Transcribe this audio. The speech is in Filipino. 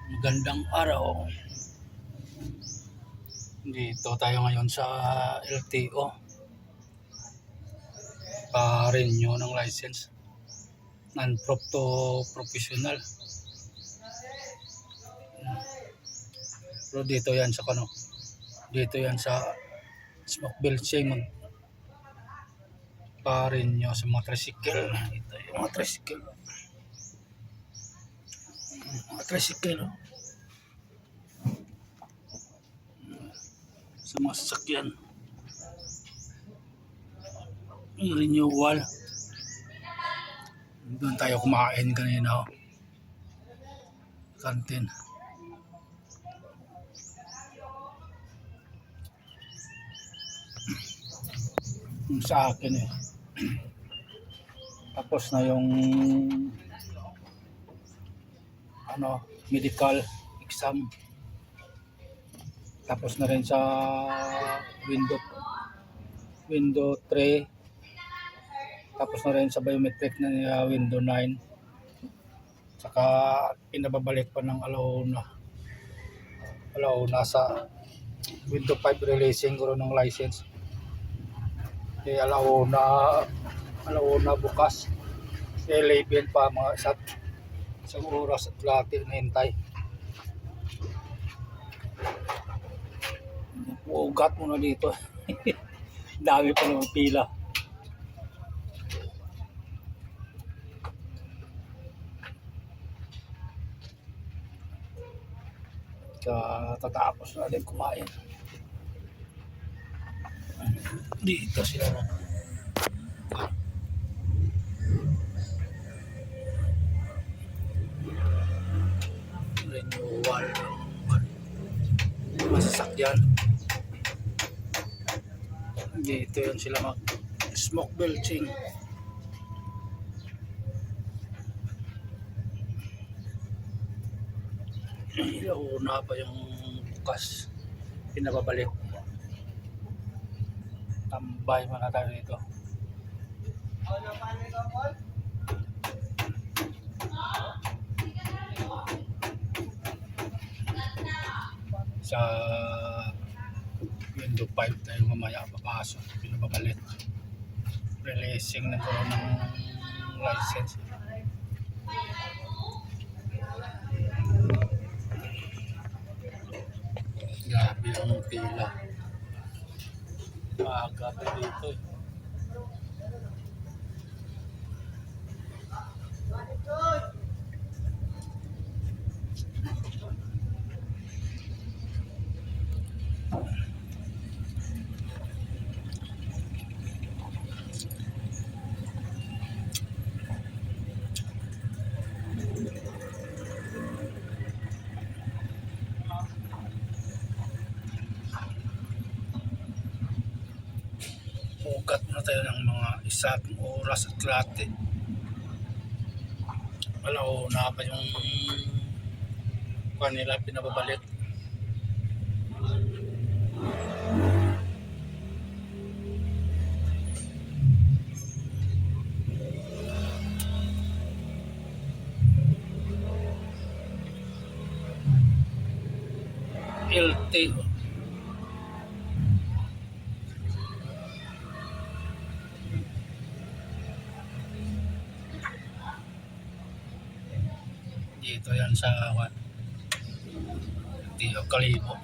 Magandang araw. Dito tayo ngayon sa LTO. Pa-renew ng license. Non-prop to professional. Pero dito yan sa kano. Dito yan sa smoke belching. Pa-renew sa mga tricycle. Ito yung mga tricycle. Mga tricycle. Sa mga sasakyan. Yung renewal. Doon tayo kumain kanina. Kantin. Yung sa akin tapos na yung medical exam. Tapos na rin sa window 3. Tapos na rin sa biometric na window 9. Saka pinababalik pa ng alauna sa window 5 releasing ko ng license. Alauna bukas. 11 pa, mga isang oras at kalahati na hintay. Ugat muna dito. Dami pa ng pila. Tatapos na din kumain. Dito sila na. Renewal masasakyan. Dito yun sila mag smoke belching. Una pa yung bukas, pinababalik. Tambay muna tayo dito. Sa window 5 tayo mamaya papasok, pinababalik. Releasing na ng license. Grabe ang pila. Maaga pa dito eh. Ugat na tayo ng mga 1 oras at kalahati. Alauna pa yung kanila pinababalik. LTO. Dito yan sa Tio Kalibo.